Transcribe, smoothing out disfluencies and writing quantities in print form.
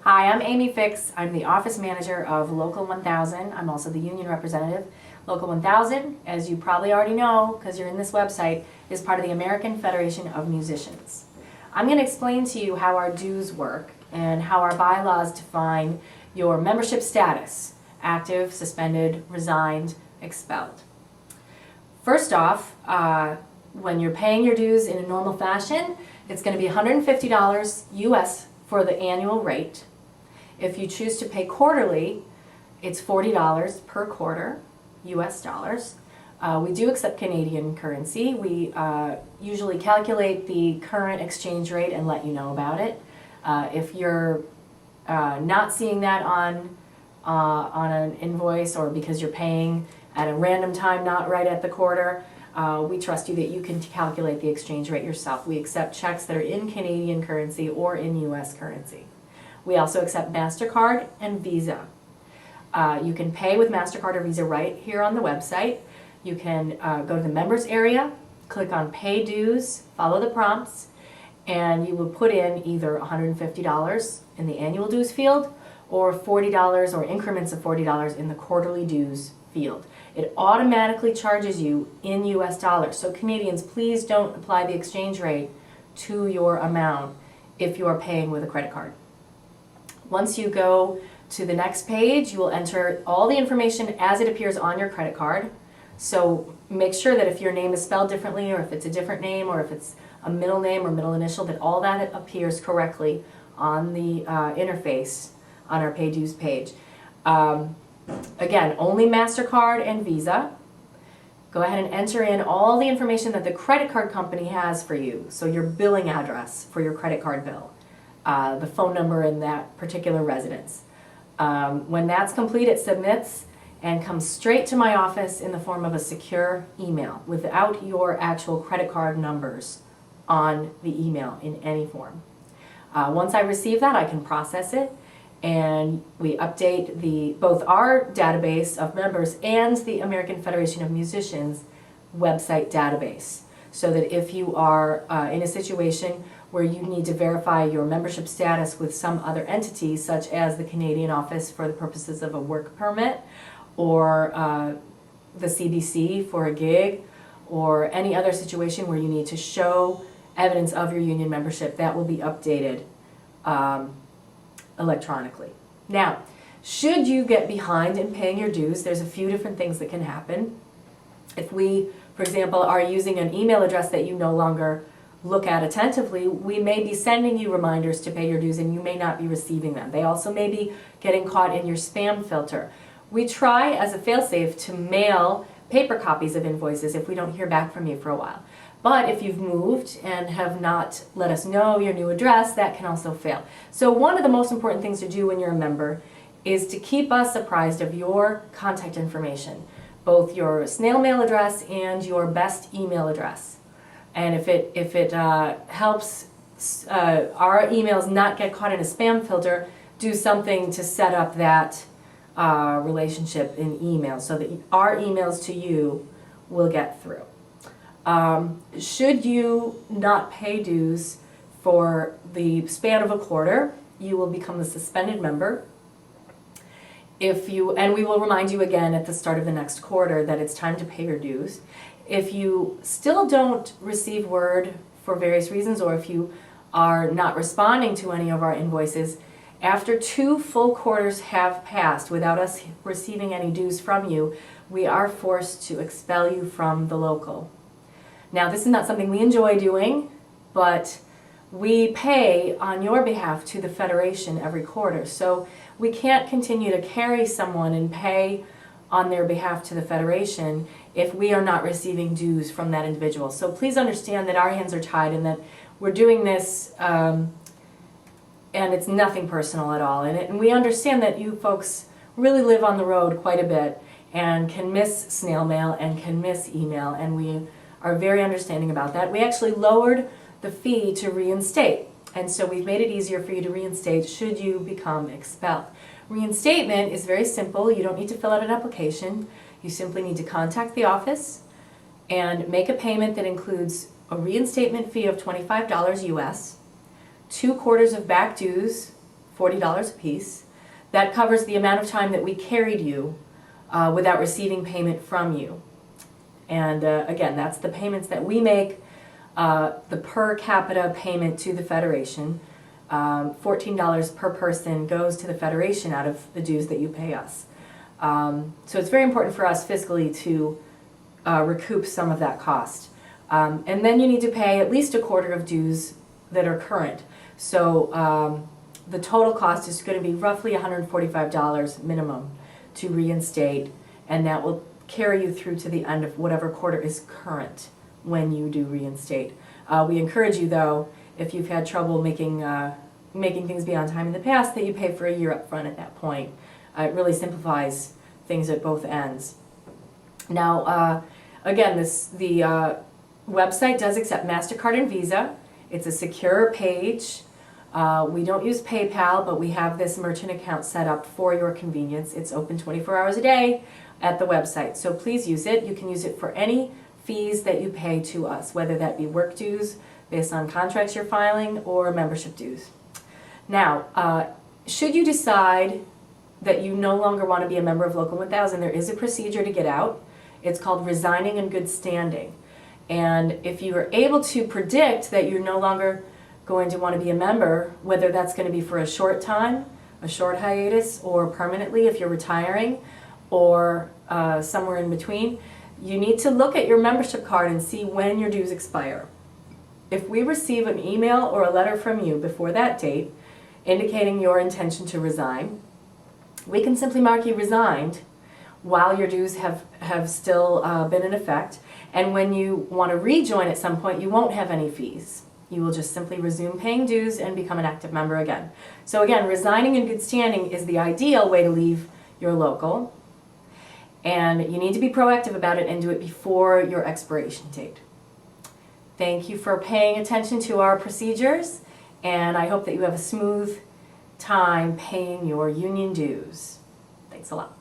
Hi, I'm Amy Fix. I'm the office manager of Local 1000. I'm also the union representative. Local 1000, as you probably already know because you're in this website, is part of the American Federation of Musicians. I'm going to explain to you how our dues work and how our bylaws define your membership status: active, suspended, resigned, expelled. First off, when you're paying your dues in a normal fashion, it's going to be $150 US for the annual rate. If you choose to pay quarterly, it's $40 per quarter, US dollars. We do accept Canadian currency. We usually calculate the current exchange rate and let you know about it. If you're not seeing that on an invoice, or because you're paying at a random time, not right at the quarter, we trust you that you can calculate the exchange rate yourself. We accept checks that are in Canadian currency or in US currency. We also accept MasterCard and Visa. You can pay with MasterCard or Visa right here on the website. You can go to the members area, click on Pay Dues, follow the prompts, and you will put in either $150 in the annual dues field or $40 or increments of $40 in the quarterly dues field. It automatically charges you in US dollars. So Canadians, please don't apply the exchange rate to your amount if you are paying with a credit card. Once you go to the next page, you will enter all the information as it appears on your credit card. So make sure that if your name is spelled differently, or if it's a different name, or if it's a middle name or middle initial, that all that appears correctly on the interface on our Pay Dues page. Again, only MasterCard and Visa. Go ahead and enter in all the information that the credit card company has for you. So your billing address for your credit card bill, the phone number in that particular residence. When that's complete, it submits and comes straight to my office in the form of a secure email without your actual credit card numbers on the email in any form. Once I receive that, I can process it, and we update both our database of members and the American Federation of Musicians website database, so that if you are in a situation where you need to verify your membership status with some other entity, such as the Canadian office for the purposes of a work permit, or the CBC for a gig, or any other situation where you need to show evidence of your union membership, that will be updated electronically. Now, should you get behind in paying your dues, there's a few different things that can happen. If we, for example, are using an email address that you no longer look at attentively, we may be sending you reminders to pay your dues and you may not be receiving them. They also may be getting caught in your spam filter. We try as a failsafe to mail paper copies of invoices if we don't hear back from you for a while. But if you've moved and have not let us know your new address, that can also fail. So one of the most important things to do when you're a member is to keep us apprised of your contact information, both your snail mail address and your best email address. And if it helps our emails not get caught in a spam filter, do something to set up that relationship in email so that our emails to you will get through. Should you not pay dues for the span of a quarter, you will become a suspended member. And we will remind you again at the start of the next quarter that it's time to pay your dues. If you still don't receive word for various reasons, or if you are not responding to any of our invoices, after 2 full quarters have passed without us receiving any dues from you, we are forced to expel you from the local. Now, this is not something we enjoy doing, but we pay on your behalf to the Federation every quarter. So we can't continue to carry someone and pay on their behalf to the Federation if we are not receiving dues from that individual. So please understand that our hands are tied and that we're doing this and it's nothing personal at all. And we understand that you folks really live on the road quite a bit and can miss snail mail and can miss email, and we are very understanding about that. We actually lowered the fee to reinstate, and so we've made it easier for you to reinstate should you become expelled. Reinstatement is very simple. You don't need to fill out an application. You simply need to contact the office and make a payment that includes a reinstatement fee of $25 US, 2 quarters of back dues $40 a piece. That covers the amount of time that we carried you without receiving payment from you. And again, that's the payments that we make, the per capita payment to the Federation. $14 per person goes to the Federation out of the dues that you pay us. So it's very important for us fiscally to recoup some of that cost. And then you need to pay at least a quarter of dues that are current. So the total cost is going to be roughly $145 minimum to reinstate, and that will carry you through to the end of whatever quarter is current when you do reinstate. We encourage you, though, if you've had trouble making things be on time in the past, that you pay for a year up front at that point. It really simplifies things at both ends. Now, again, the website does accept MasterCard and Visa. It's a secure page. We don't use PayPal, but we have this merchant account set up for your convenience. It's open 24 hours a day at the website, so please use it. You can use it for any fees that you pay to us, whether that be work dues based on contracts you're filing or membership dues. Now, should you decide that you no longer want to be a member of Local 1000, there is a procedure to get out. It's called resigning in good standing. And if you are able to predict that you're no longer going to want to be a member, whether that's going to be for a short time, a short hiatus, or permanently if you're retiring, or somewhere in between, you need to look at your membership card and see when your dues expire. If we receive an email or a letter from you before that date indicating your intention to resign, we can simply mark you resigned while your dues have still been in effect, and when you want to rejoin at some point, you won't have any fees. You will just simply resume paying dues and become an active member again. So again, resigning in good standing is the ideal way to leave your local, and you need to be proactive about it and do it before your expiration date. Thank you for paying attention to our procedures, and I hope that you have a smooth time paying your union dues. Thanks a lot.